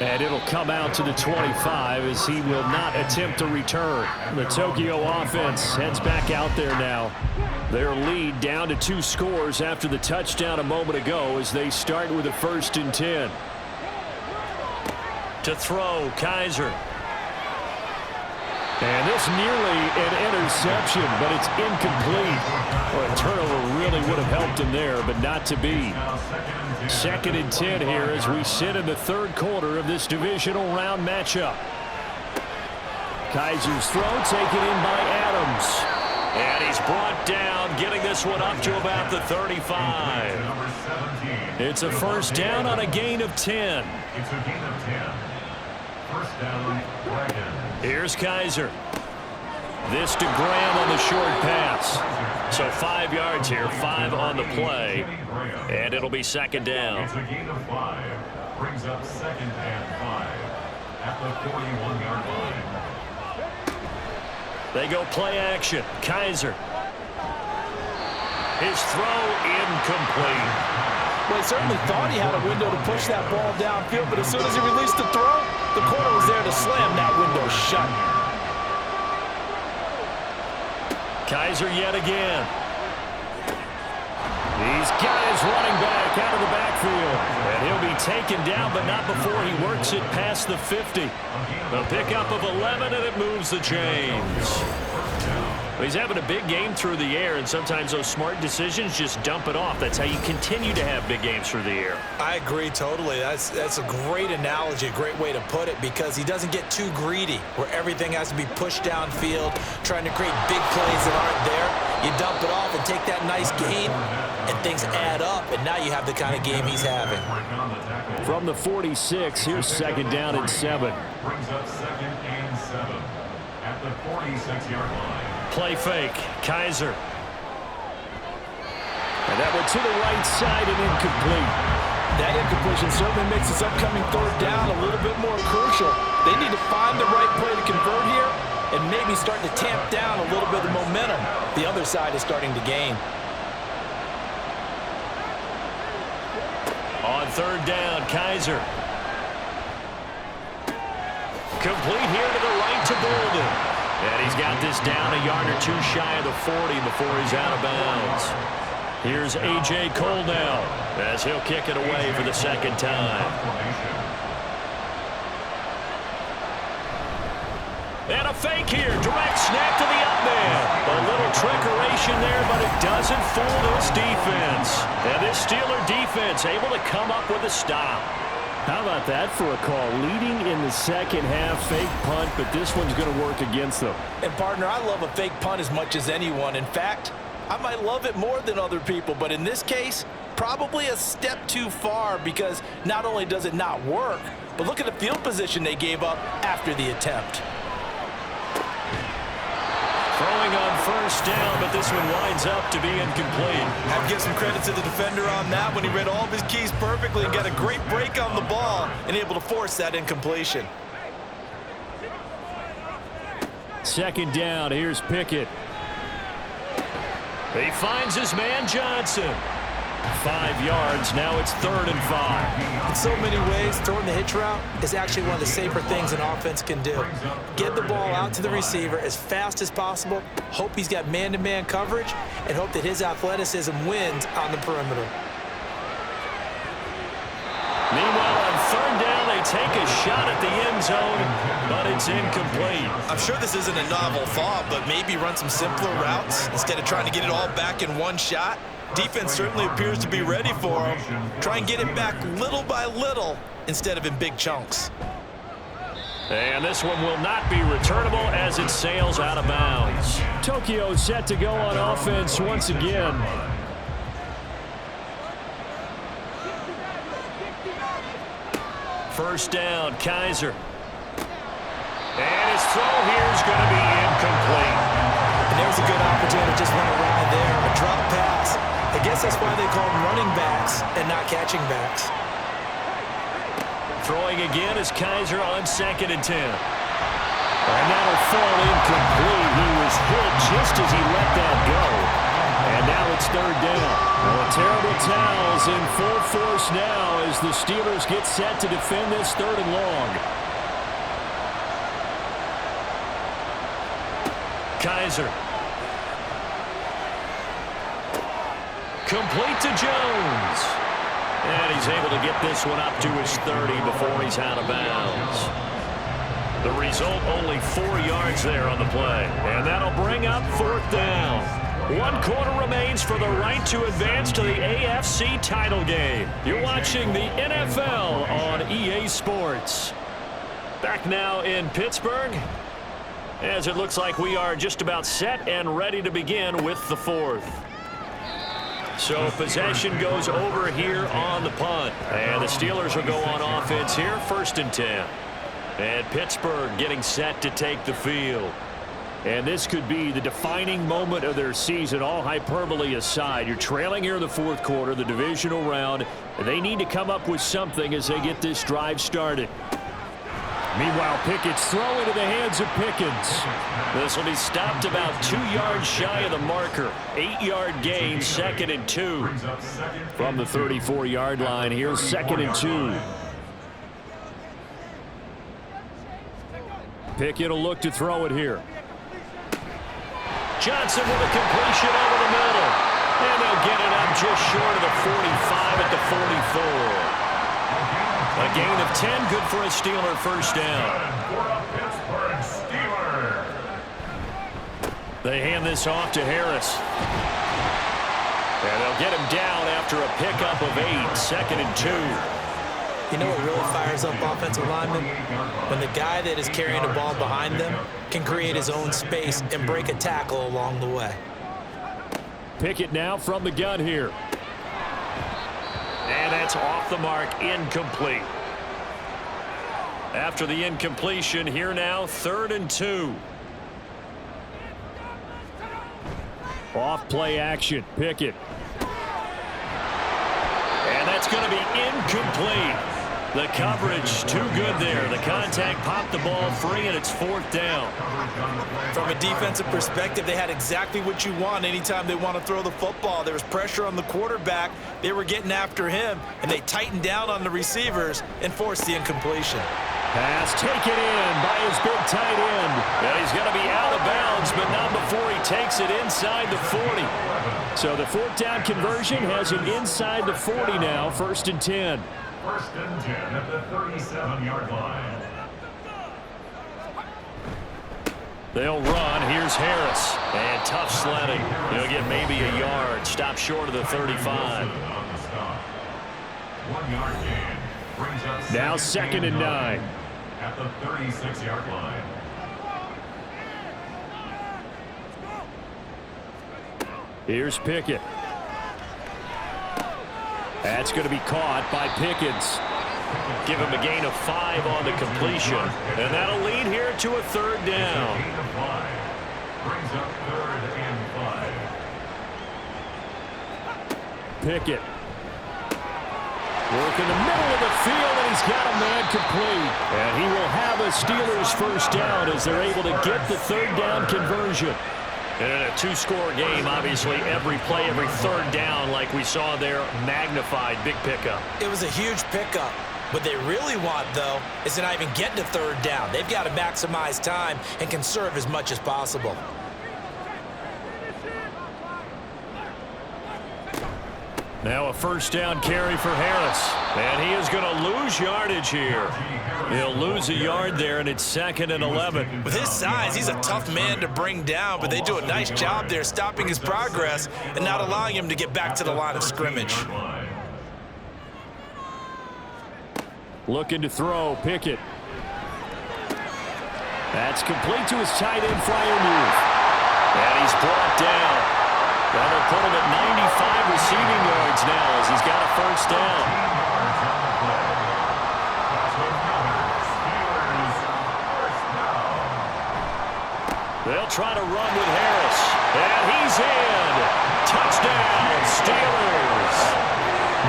And it'll come out to the 25 as he will not attempt to return. The Tokyo offense heads back out there now. Their lead down to 2 scores after the touchdown a moment ago as they start with a 1st and 10. To throw, Kaiser. And this nearly an interception, but it's incomplete. Well, a turnover really would have helped him there, but not to be. 2nd and 10 here as we sit in the 3rd quarter of this divisional round matchup. Kaiser's throw taken in by Adams. And he's brought down, getting this one up to about the 35. It's a 1st down on a gain of 10. It's a gain of 10. 1st down, Dragons. Here's Kaiser. This to Graham on the short pass. So 5 yards here, 5 on the play. And it'll be 2nd down. It's a gain of 5. Brings up 2nd and 5 at the 41-yard line. They go play action. Kaiser. His throw incomplete. Well, he certainly thought he had a window to push that ball downfield, but as soon as he released the throw, the corner was there to slam that window shut. Kaiser yet again. These guys running back out of the backfield. And he'll be taken down, but not before he works it past the 50. A pickup of 11, and it moves the chains. He's having a big game through the air, and sometimes those smart decisions just dump it off. That's how you continue to have big games through the air. I agree totally. That's a great analogy, a great way to put it, because he doesn't get too greedy where everything has to be pushed downfield, trying to create big plays that aren't there. You dump it off and take that nice gain, and things add up, and now you have the kind of game he's having. From the 46, here's 2nd down and 7. Brings up 2nd and 7 at the 46-yard line. Play fake. Kaiser. And that went to the right side and incomplete. That incompletion certainly makes this upcoming 3rd down a little bit more crucial. They need to find the right play to convert here and maybe start to tamp down a little bit of the momentum the other side is starting to gain. On 3rd down, Kaiser. Complete here to the right to Bolden. And he's got this down a yard or 2 shy of the 40 before he's out of bounds. Here's A.J. Cole now as he'll kick it away for the 2nd time. And a fake here. Direct snap to the up man. A little trickeration there, but it doesn't fool this defense. And this Steeler defense able to come up with a stop. How about that for a call? Leading in the 2nd half, fake punt, but this one's going to work against them. And, partner, I love a fake punt as much as anyone. In fact, I might love it more than other people, but in this case, probably a step too far because not only does it not work, but look at the field position they gave up after the attempt. Throwing on 1st down, but this one winds up to be incomplete. I'd give some credit to the defender on that when he read all of his keys perfectly and got a great break on the ball and able to force that incompletion. Second down. Here's Pickett. He finds his man Johnson. 5 yards. Now it's 3rd and 5. In so many ways, throwing the hitch route is actually one of the safer things an offense can do. Get the ball out to the receiver as fast as possible, hope he's got man-to-man coverage, and hope that his athleticism wins on the perimeter. Meanwhile, on 3rd down, they take a shot at the end zone, but it's incomplete. I'm sure this isn't a novel thought, but maybe run some simpler routes instead of trying to get it all back in one shot. Defense certainly appears to be ready for him. Try and get it back little by little instead of in big chunks. And this one will not be returnable as it sails out of bounds. Tokyo set to go on offense once again. First down, Kaiser. And his throw here is going to be incomplete. And there's a good opportunity to just run a ride there, a drop pass. I guess that's why they call them running backs and not catching backs. Throwing again is Kaiser on 2nd and 10. And that'll fall incomplete. He was hit just as he let that go. And now it's 3rd down. Well, terrible towels in full force now as the Steelers get set to defend this 3rd and long. Kaiser. Complete to Jones. And he's able to get this one up to his 30 before he's out of bounds. The result, only 4 yards there on the play. And that'll bring up 4th down. 1 quarter remains for the right to advance to the AFC title game. You're watching the NFL on EA Sports. Back now in Pittsburgh, as it looks like we are just about set and ready to begin with the 4th. So possession goes over here on the punt. And the Steelers will go on offense here, 1st and 10. And Pittsburgh getting set to take the field. And this could be the defining moment of their season, all hyperbole aside. You're trailing here in the 4th quarter, the divisional round, and they need to come up with something as they get this drive started. Meanwhile, Pickett's throw into the hands of Pickens. This will be stopped about 2 yards shy of the marker. 8-yard gain, 2nd and 2. From the 34-yard line, here's 2nd and 2. Pickett will look to throw it here. Johnson with a completion over the middle. And they'll get it up just short of the 45 at the 44. A gain of 10, good for a Steeler first down. They hand this off to Harris. And they'll get him down after a pickup of 8, 2nd and 2. You know what really fires up offensive linemen? When the guy that is carrying the ball behind them can create his own space and break a tackle along the way. Pickett now from the gun here. And that's off the mark, incomplete. After the incompletion, here now, 3rd and 2. Off play action, Pickett. And that's going to be incomplete. The coverage too good there. The contact popped the ball free, and it's 4th down. From a defensive perspective, they had exactly what you want anytime they want to throw the football. There was pressure on the quarterback. They were getting after him, and they tightened down on the receivers and forced the incompletion. Pass taken in by his big tight end. Well, he's going to be out of bounds, but not before he takes it inside the 40. So the 4th down conversion has him inside the 40 now, 1st and 10. 1st and 10 at the 37-yard line. They'll run. Here's Harris. And tough sledding. He'll get maybe a yard. Stop short of the 35. 1 yard gain brings up now 2nd and 9. At the 36-yard line. Here's Pickett. That's going to be caught by Pickens. Give him a gain of 5 on the completion. And that'll lead here to a 3rd down. Gain of 5 brings up 3rd and 5. Pickett. Work in the middle of the field, and he's got a man complete. And he will have a Steelers first down as they're able to get the third down conversion. And in a two-score game, obviously every play, every third down, like we saw there, magnified. Big pickup. It was a huge pickup. What they really want, though, is to not even get to third down. They've got to maximize time and conserve as much as possible. Now a first down carry for Harris. And he is going to lose yardage here. He'll lose a yard there, and it's 2nd and 11. With his size, he's a tough man to bring down, but they do a nice job there stopping his progress and not allowing him to get back to the line of scrimmage. Looking to throw, Pickett. That's complete to his tight end, Freiermuth. And he's brought down. Well, they'll put him at 95 receiving yards now as he's got a first down. They'll try to run with Harris. And he's in. Touchdown, Steelers.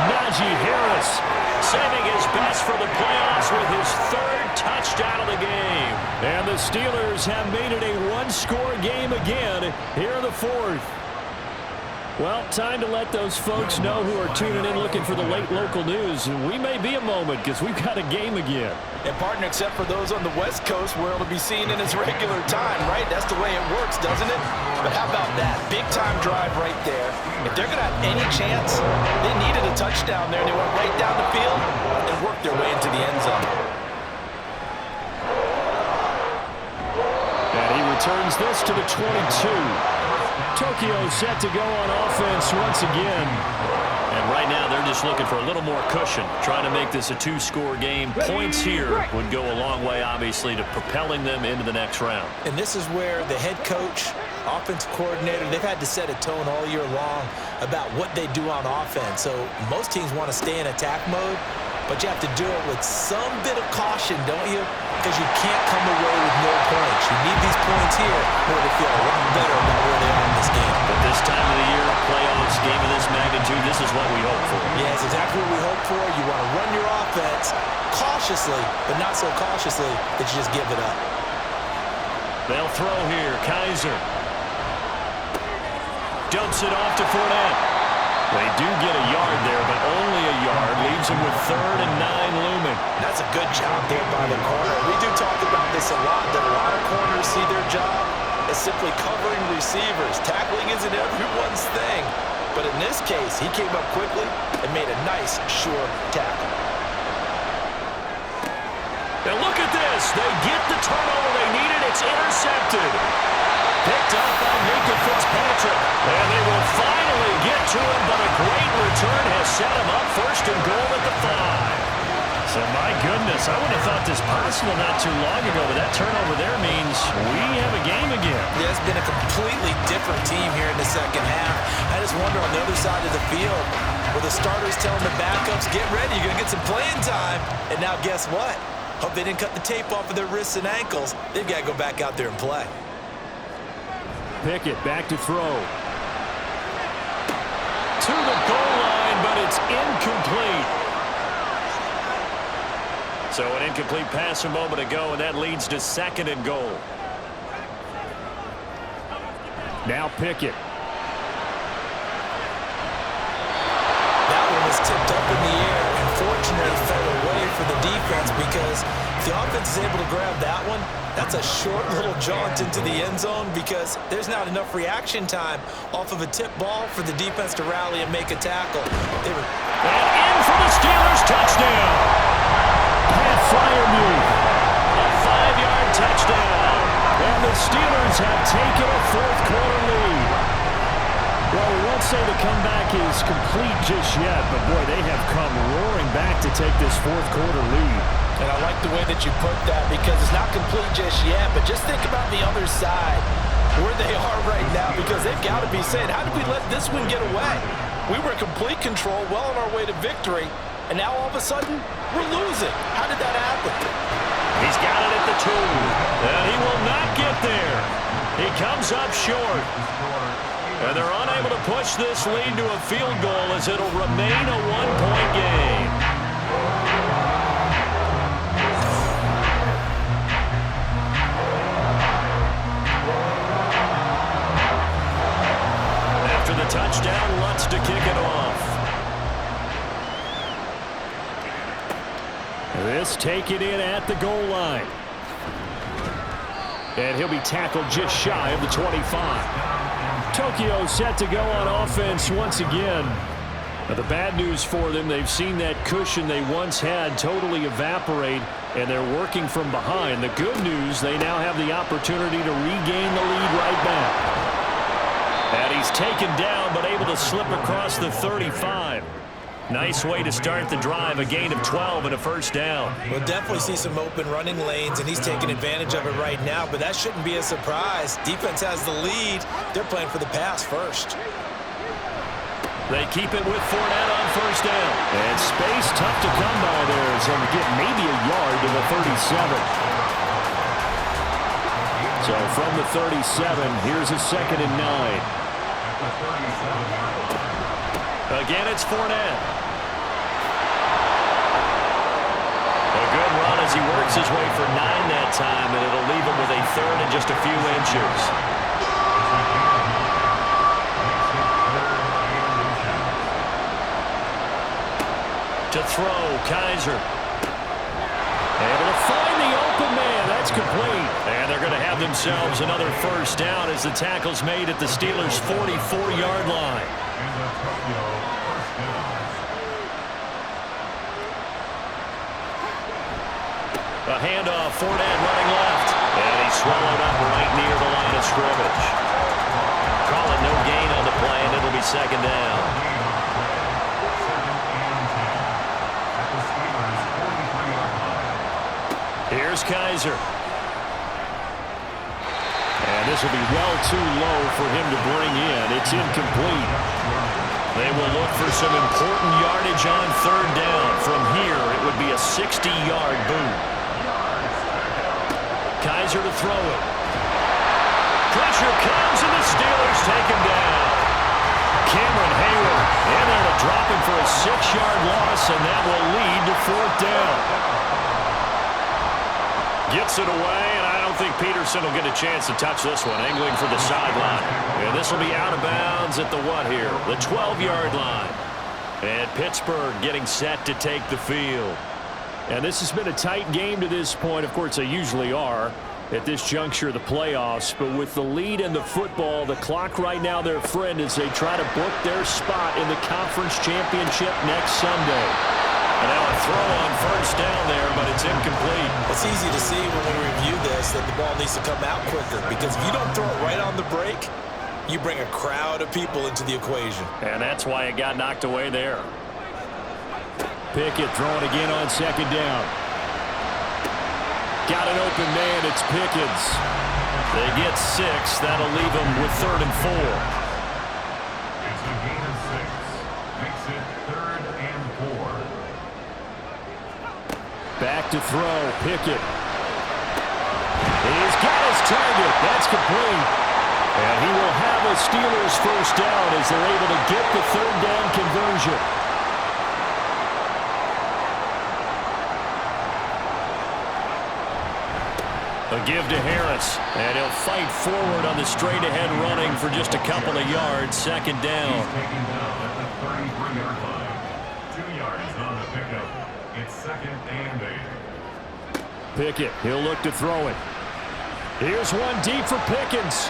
Najee Harris saving his best for the playoffs with his third touchdown of the game. And the Steelers have made it a one-score game again here in the fourth. Well, time to let those folks know who are tuning in looking for the late local news. And we may be a moment because we've got a game again. And partner, except for those on the West Coast where it'll be seen in its regular time, right? That's the way it works, doesn't it? But how about that? Big-time drive right there. If they're going to have any chance, they needed a touchdown there, and they went right down the field and worked their way into the end zone. And he returns this to the 22. Tokyo set to go on offense once again. And right now they're just looking for a little more cushion, trying to make this a two-score game. Points here would go a long way, obviously, to propelling them into the next round. And this is where the head coach, offensive coordinator, they've had to set a tone all year long about what they do on offense. So most teams want to stay in attack mode, but you have to do it with some bit of caution, don't you? Because you can't come away with no points. You need these points here in order to feel a lot better about where they are in this game. But this time of the year, playoffs, game of this magnitude, this is what we hope for. Yeah, it's exactly what we hope for. You want to run your offense cautiously, but not so cautiously that you just give it up. They'll throw here. Kaiser dumps it off to Fournette. They do get a yard there, but only a yard. Leaves him with 3rd and 9 looming. That's a good job there by the corner. We do talk about this a lot, that a lot of corners see their job as simply covering receivers. Tackling isn't everyone's thing. But in this case, he came up quickly and made a nice, sure tackle. Now look at this. They get the turnover they needed. It's intercepted. Picked up by Minkah Fitzpatrick. And they will finally get to him, but a great return has set him up 1st and goal at the 5. So, my goodness, I would have thought this possible not too long ago, but that turnover there means we have a game again. Yeah, it's been a completely different team here in the second half. I just wonder on the other side of the field, where the starters telling the backups, get ready, you're going to get some playing time. And now guess what? Hope they didn't cut the tape off of their wrists and ankles. They've got to go back out there and play. Pickett back to throw. To the goal line, but it's incomplete. So an incomplete pass a moment ago, and that leads to 2nd and goal. Now Pickett. That one was tipped up in the air and fortunately fell away for the defense, because if the offense is able to grab that one, that's a short little jaunt into the end zone, because there's not enough reaction time off of a tip ball for the defense to rally and make a tackle. And in for the Steelers, touchdown. Pat Freiermuth. A 5-yard touchdown. And the Steelers have taken a 4th quarter lead. Well, we won't say the comeback is complete just yet, but boy, they have come roaring back to take this 4th quarter lead. And I like the way that you put that, because it's not complete just yet, but just think about the other side, where they are right now, because they've got to be saying, how did we let this one get away? We were in complete control, well on our way to victory, and now all of a sudden, we're losing. How did that happen? He's got it at the 2, and he will not get there. He comes up short. And they're unable to push this lead to a field goal as it'll remain a 1-point game. Lutz to kick it off. This taken in at the goal line. And he'll be tackled just shy of the 25. Tokyo set to go on offense once again. Now, the bad news for them, they've seen that cushion they once had totally evaporate, and they're working from behind. The good news, they now have the opportunity to regain the lead right back. And he's taken down, but able to slip across the 35. Nice way to start the drive, a gain of 12 and a first down. We'll definitely see some open running lanes, and he's taking advantage of it right now, but that shouldn't be a surprise. Defense has the lead. They're playing for the pass first. They keep it with Fournette on first down. And space tough to come by there as they'll get maybe a yard to the 37. So from the 37, here's a 2nd and 9. Again, it's Fournette. A good run as he works his way for 9 that time, and it'll leave him with a 3rd and just a few inches. To throw, Kaiser. Able to find the open man. That's complete. And they're going to have themselves another first down as the tackle's made at the Steelers' 44-yard line. A handoff, Fournette running left. And he's swallowed up right near the line of scrimmage. Call it no gain on the play, and it'll be 2nd down. Here's Kaiser. And this will be well too low for him to bring in. It's incomplete. They will look for some important yardage on 3rd down. From here, it would be a 60-yard boot. Kaiser to throw it. Pressure comes, and the Steelers take him down. Cameron Hayward in there to drop him for a 6-yard loss, and that will lead to 4th down. Gets it away, and I don't think Peterson will get a chance to touch this one, angling for the sideline. And this will be out of bounds at the what here? The 12-yard line. And Pittsburgh getting set to take the field. And this has been a tight game to this point. Of course, they usually are at this juncture of the playoffs. But with the lead in the football, the clock right now their friend as they try to book their spot in the conference championship next Sunday. And now a throw on first down there, but it's incomplete. It's easy to see when we review this that the ball needs to come out quicker, because if you don't throw it right on the break, you bring a crowd of people into the equation. And that's why it got knocked away there. Pickett throwing again on 2nd down. Got an open man. It's Pickens. They get 6. That'll leave them with 3rd and 4. It's a gain of 6. Makes it 3rd and 4. Back to throw. Pickett. He's got his target. That's complete. And he will have a Steelers first down as they're able to get the 3rd down conversion. A give to Harris, and he'll fight forward on the straight-ahead running for just a couple of yards. 2nd down. He's taken down at the 33-yard line. 2 yards on the pickup. It's 2nd and 8. Pickett, he'll look to throw it. Here's one deep for Pickens.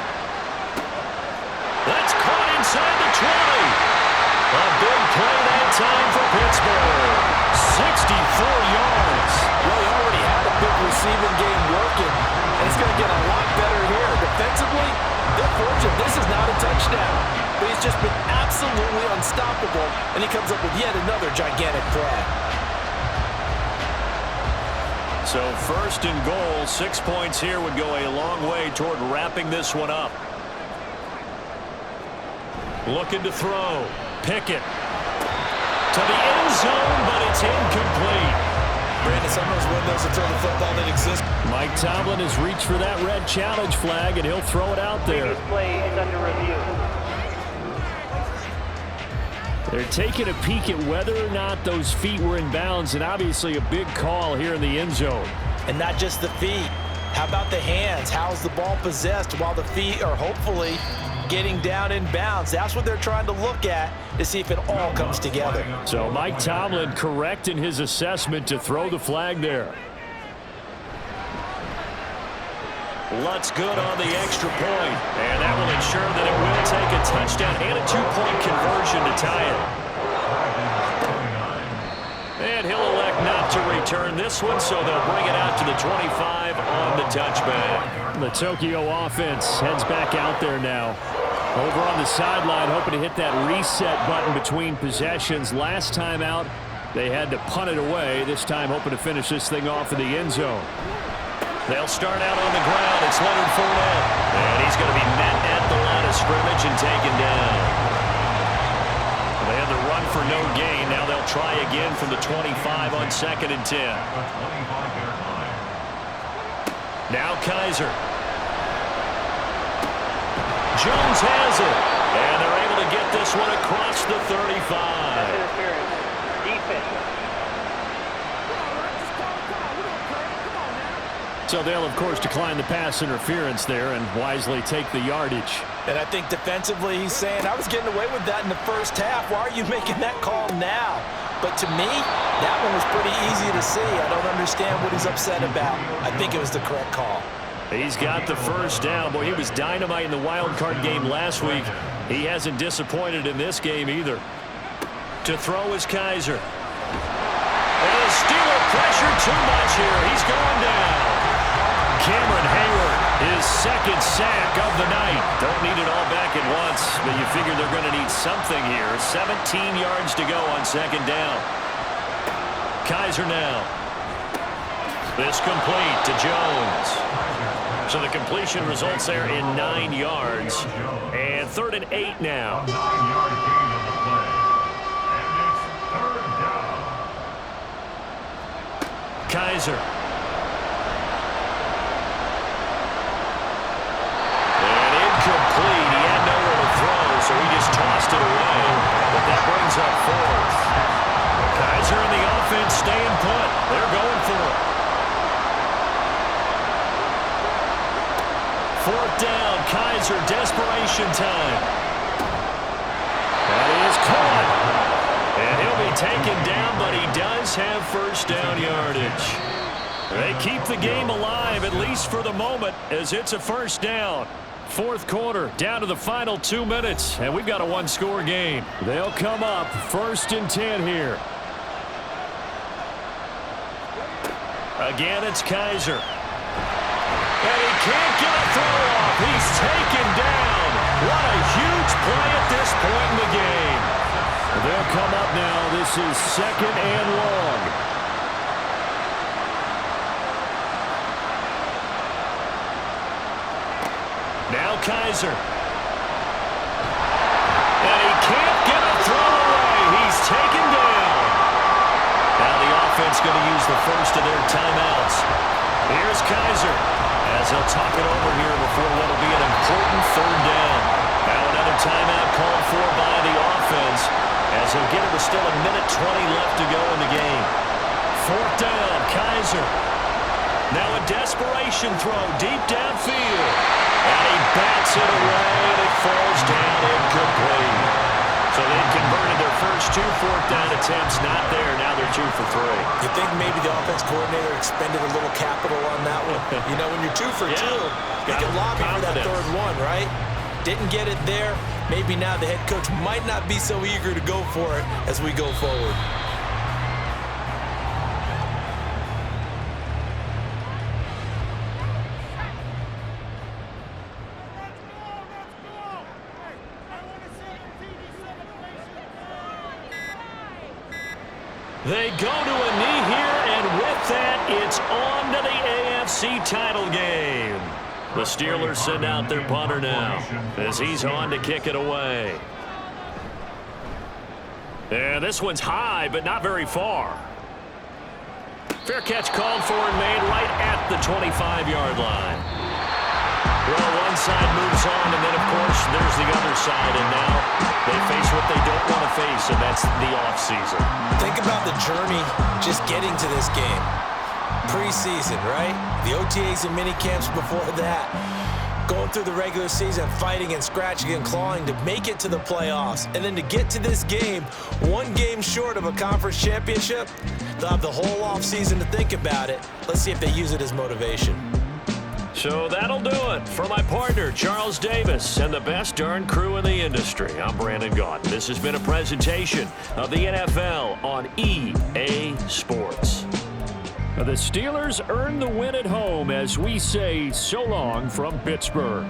That's caught inside the 20. A big play that time for Pittsburgh. 64 yards. Well, he already had a big receiving game working, and it's going to get a lot better here. Defensively, they're fortunate. This is not a touchdown, but he's just been absolutely unstoppable, and he comes up with yet another gigantic play. So 1st and goal, 6 points here would go a long way toward wrapping this one up. Looking to throw. Pickett to the end zone, but it's incomplete. Brandon, some of those windows to throw the football that exist. Mike Tomlin has reached for that red challenge flag, and he'll throw it out there. This play is under review. They're taking a peek at whether or not those feet were in bounds, and obviously a big call here in the end zone. And not just the feet. How about the hands? How's the ball possessed while the feet are hopefully getting down in bounds. That's what they're trying to look at to see if it all comes together. So Mike Tomlin correct in his assessment to throw the flag there. Lutz good on the extra point, and that will ensure that it will take a touchdown and a two-point conversion to tie it. And he'll elect not to return this one, so they'll bring it out to the 25 on the touchback. The Tokyo offense heads back out there now. Over on the sideline, hoping to hit that reset button between possessions. Last time out, they had to punt it away. This time, hoping to finish this thing off in the end zone. They'll start out on the ground. It's Leonard Fournette. And he's going to be met at the line of scrimmage and taken down. They had the run for no gain. Now they'll try again from the 25 on 2nd and 10. Now Kaiser. Jones has it. And they're able to get this one across the 35. Defense. So they'll, of course, decline the pass interference there and wisely take the yardage. And I think defensively he's saying, I was getting away with that in the first half. Why are you making that call now? But to me, that one was pretty easy to see. I don't understand what he's upset about. I think it was the correct call. He's got the first down. Boy, he was dynamite in the wild card game last week. He hasn't disappointed in this game either. To throw is Kaiser. And the Steeler pressure too much here. He's going down. Cameron Hayward, his second sack of the night. Don't need it all back at once, but you figure they're going to need something here. 17 yards to go on 2nd down. Kaiser now. This complete to Jones. So the completion results there in 9 yards. And 3rd and 8 now. 9-yard gain on the play. And it's 3rd down. Kaiser. Complete. He had nowhere to throw, so he just tossed it away. But that brings up 4th. Kaiser and the offense staying put. They're going for it. 4th down. Kaiser, desperation time. That is caught. And he'll be taken down, but he does have first down yardage. They keep the game alive, at least for the moment, as it's a first down. 4th quarter, down to the final 2 minutes, and we've got a one-score game. They'll come up 1st and 10 here. Again, it's Kaiser. And he can't get a throw off. He's taken down. What a huge play at this point in the game. They'll come up now. This is 2nd and long. Now Kaiser. And he can't get a throw away. He's taken down. Now the offense going to use the first of their timeouts. Here's Kaiser as he'll talk it over here before what will be an important 3rd down. Now another timeout called for by the offense as he'll get it with still 1:20 left to go in the game. 4th down, Kaiser. Now a desperation throw deep downfield. And he bats it away, and it falls down incomplete. So they've converted their first 2 4th down attempts. Not there. Now they're 2 for 3. You think maybe the offense coordinator expended a little capital on that one? You know, when you're 2 for 2, you can lobby for that 3rd one, right? Didn't get it there. Maybe now the head coach might not be so eager to go for it as we go forward. They go to a knee here, and with that, it's on to the AFC title game. The Steelers send out their punter now as he's on to kick it away. And this one's high, but not very far. Fair catch called for and made right at the 25-yard line. Well, one side moves on, and then, of course, there's the other side, and now they face what they don't want to face, and that's the offseason. Think about the journey just getting to this game. Preseason, right? The OTAs and mini camps before that. Going through the regular season, fighting and scratching and clawing to make it to the playoffs. And then to get to this game, one game short of a conference championship, they'll have the whole offseason to think about it. Let's see if they use it as motivation. So that'll do it for my partner, Charles Davis, and the best darn crew in the industry. I'm Brandon Gaudin. This has been a presentation of the NFL on EA Sports. The Steelers earn the win at home as we say so long from Pittsburgh.